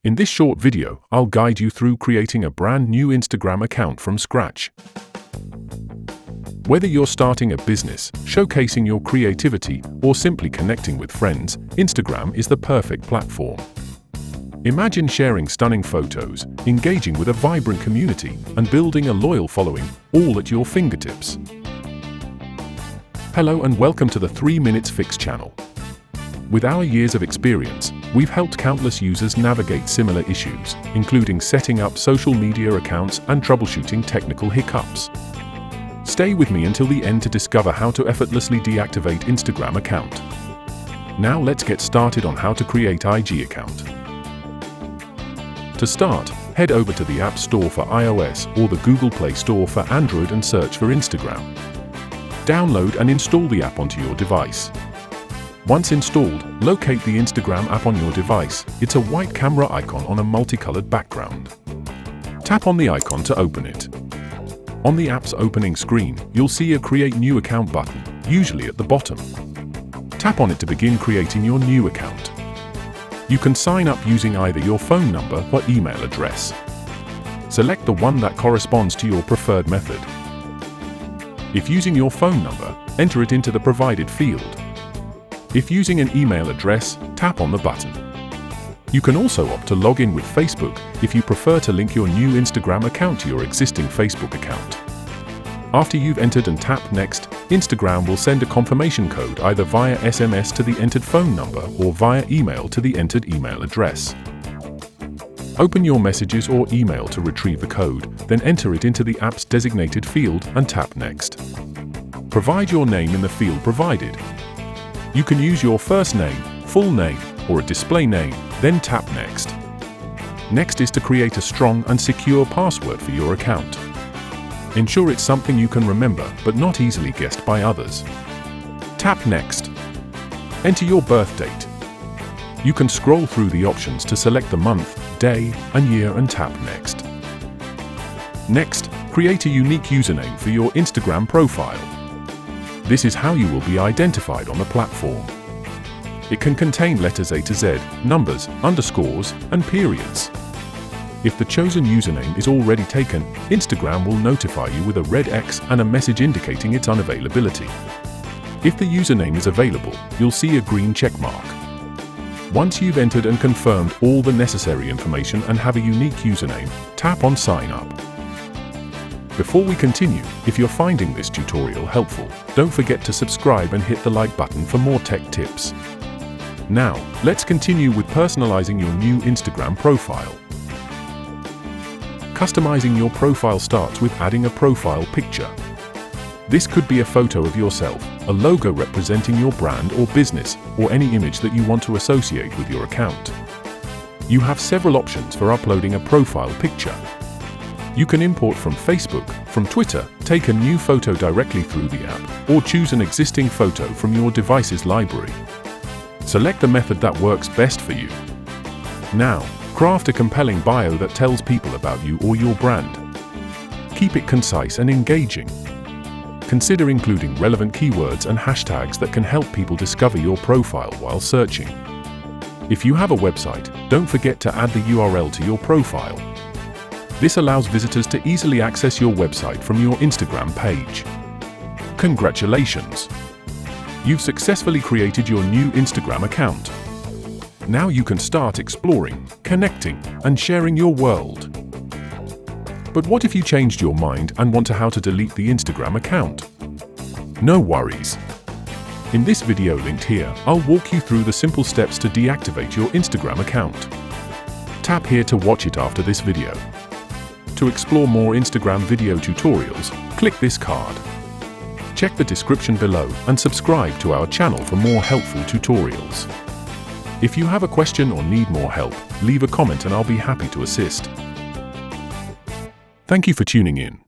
In this short video, I'll guide you through creating a brand new Instagram account from scratch. Whether you're starting a business, showcasing your creativity, or simply connecting with friends, Instagram is the perfect platform. Imagine sharing stunning photos, engaging with a vibrant community, and building a loyal following, all at your fingertips. Hello and welcome to the 3 Minutes Fix channel. With our years of experience, we've helped countless users navigate similar issues, including setting up social media accounts and troubleshooting technical hiccups. Stay with me until the end to discover how to effortlessly deactivate Instagram account. Now let's get started on how to create IG account. To start, head over to the App Store for iOS or the Google Play Store for Android and search for Instagram. Download and install the app onto your device. Once installed, locate the Instagram app on your device. It's a white camera icon on a multicolored background. Tap on the icon to open it. On the app's opening screen, you'll see a Create New Account button, usually at the bottom. Tap on it to begin creating your new account. You can sign up using either your phone number or email address. Select the one that corresponds to your preferred method. If using your phone number, enter it into the provided field. If using an email address, tap on the button. You can also opt to log in with Facebook if you prefer to link your new Instagram account to your existing Facebook account. After you've entered and tap Next, Instagram will send a confirmation code either via SMS to the entered phone number or via email to the entered email address. Open your messages or email to retrieve the code, then enter it into the app's designated field and tap Next. Provide your name in the field provided. You can use your first name, full name, or a display name, then tap Next. Next is to create a strong and secure password for your account. Ensure it's something you can remember but not easily guessed by others. Tap Next. Enter your birth date. You can scroll through the options to select the month, day, and year and tap Next. Next, create a unique username for your Instagram profile. This is how you will be identified on the platform. It can contain letters A to Z, numbers, underscores, and periods. If the chosen username is already taken, Instagram will notify you with a red X and a message indicating its unavailability. If the username is available, you'll see a green check mark. Once you've entered and confirmed all the necessary information and have a unique username, tap on Sign Up. Before we continue, if you're finding this tutorial helpful, don't forget to subscribe and hit the like button for more tech tips. Now, let's continue with personalizing your new Instagram profile. Customizing your profile starts with adding a profile picture. This could be a photo of yourself, a logo representing your brand or business, or any image that you want to associate with your account. You have several options for uploading a profile picture. You can import from Facebook, from Twitter, take a new photo directly through the app, or choose an existing photo from your device's library. Select the method that works best for you. Now, craft a compelling bio that tells people about you or your brand. Keep it concise and engaging. Consider including relevant keywords and hashtags that can help people discover your profile while searching. If you have a website, don't forget to add the URL to your profile. This allows visitors to easily access your website from your Instagram page. Congratulations! You've successfully created your new Instagram account. Now you can start exploring, connecting, and sharing your world. But what if you changed your mind and want to how to delete the Instagram account? No worries. In this video linked here, I'll walk you through the simple steps to deactivate your Instagram account. Tap here to watch it after this video. To explore more Instagram video tutorials, click this card. Check the description below and subscribe to our channel for more helpful tutorials. If you have a question or need more help, leave a comment and I'll be happy to assist. Thank you for tuning in.